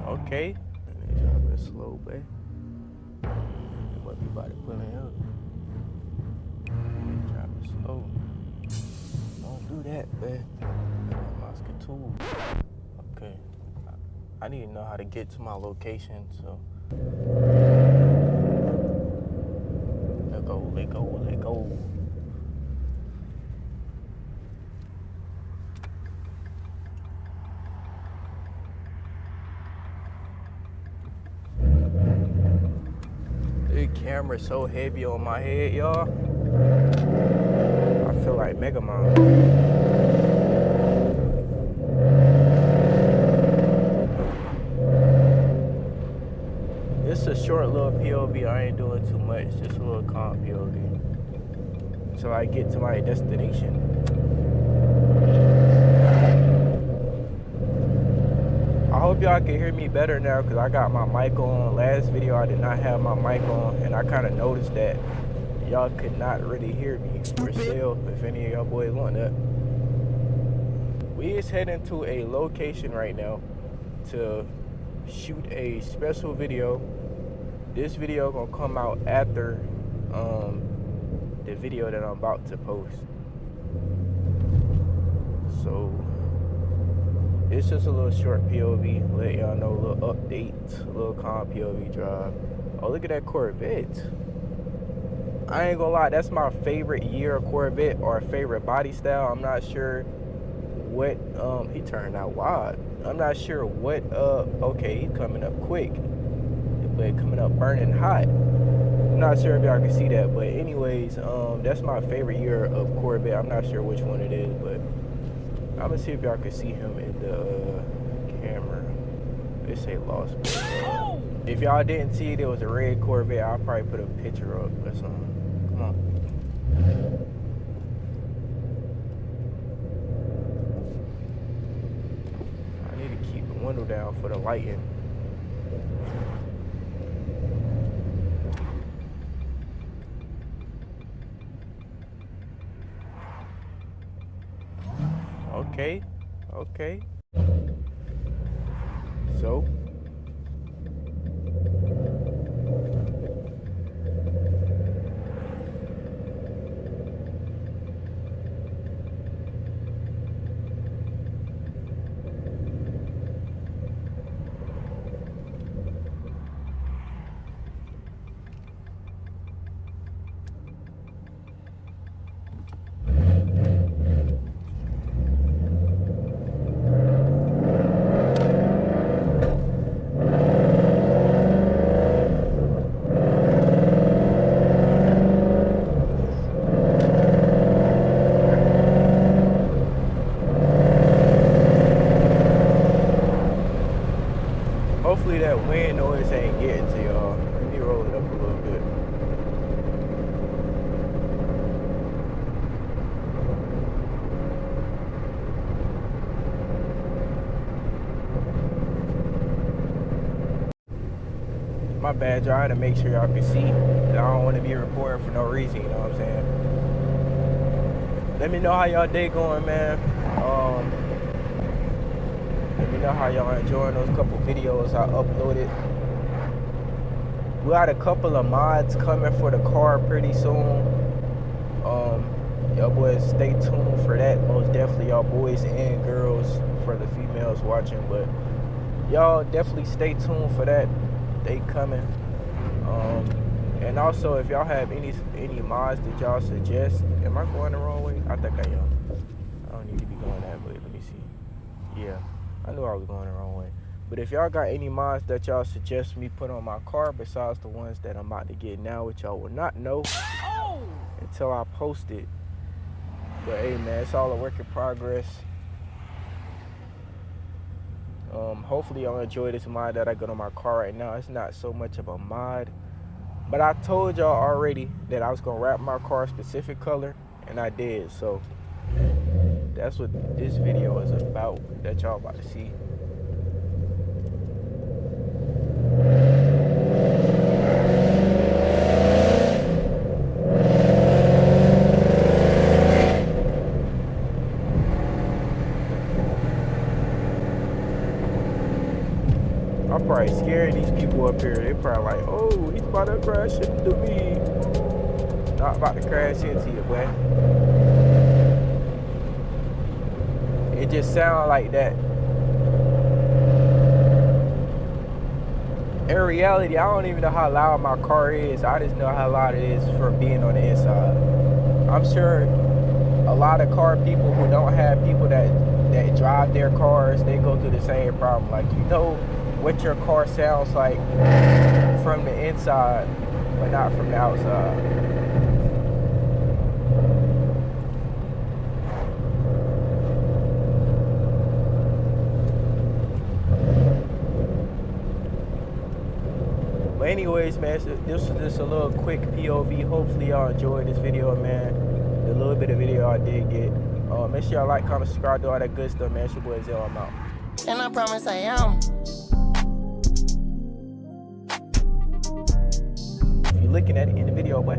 Okay. And then drop it slow, babe. It might be about to pull it up. Drop it slow. Don't do that, babe. Mosquito tool. Okay. I need to know how to get to my location, so. Let go, let go, let go. This camera's so heavy on my head, y'all. I feel like Mega Man. It's a short little POV. I ain't doing too much. Just a little calm POV until I get to my destination. I hope y'all can hear me better now because I got my mic on. Last video I did not have my mic on, and I kind of noticed that y'all could not really hear me. For sale, if any of y'all boys want that. We is heading to a location right now to shoot a special video. This video gonna come out after the video that I'm about to post. So it's just a little short POV, let y'all know, a little update, a little calm POV drive. Oh, look at that Corvette. I ain't gonna lie, that's my favorite year of Corvette or favorite body style. I'm not sure what, he turned out wide. I'm not sure what, okay, he's coming up quick, but coming up burning hot. I'm not sure if y'all can see that, but anyways, that's my favorite year of Corvette. I'm not sure which one it is, but I'm gonna see if y'all can see him in the camera. They say lost. If y'all didn't see it, it was a red Corvette. I'll probably put a picture up or something. Come on. I need to keep the window down for the lighting. Okay, okay. So hopefully that wind noise ain't getting to y'all. Let me roll it up a little bit. My bad, y'all. I had to make sure y'all can see. I don't want to be recording for no reason, you know what I'm saying? Let me know how y'all day going, man. Let me know how y'all enjoying those couple videos I uploaded. We got a couple of mods coming for the car pretty soon. Y'all boys stay tuned for that. Most definitely, y'all boys and girls, for the females watching. But y'all definitely stay tuned for that. They coming. And also, if y'all have any mods that y'all suggest. Am I going the wrong way? I think I am. I don't need to be going that way. Let me see. Yeah, I knew I was going the wrong way. But if y'all got any mods that y'all suggest me put on my car besides the ones that I'm about to get now, which y'all will not know until I post it. But hey, man, it's all a work in progress. Hopefully y'all enjoy this mod that I got on my car right now. It's not so much of a mod, but I told y'all already that I was gonna wrap my car a specific color, and I did. So that's what this video is about that y'all about to see. I'm probably scaring these people up here. They probably like, oh, he's about to crash into me. Not about to crash into you, boy. It just sounds like that. In reality, I don't even know how loud my car is. I just know how loud it is from being on the inside. I'm sure a lot of car people who don't have people that drive their cars, they go through the same problem. Like, you know what your car sounds like from the inside, but not from the outside. But anyways, man, this was just a little quick POV. Hopefully y'all enjoyed this video, man. The little bit of video I did get. Make sure y'all like, comment, subscribe, do all that good stuff, man. It's your boy Zell, I'm out. And I promise I am. If you're looking at it in the video, boy.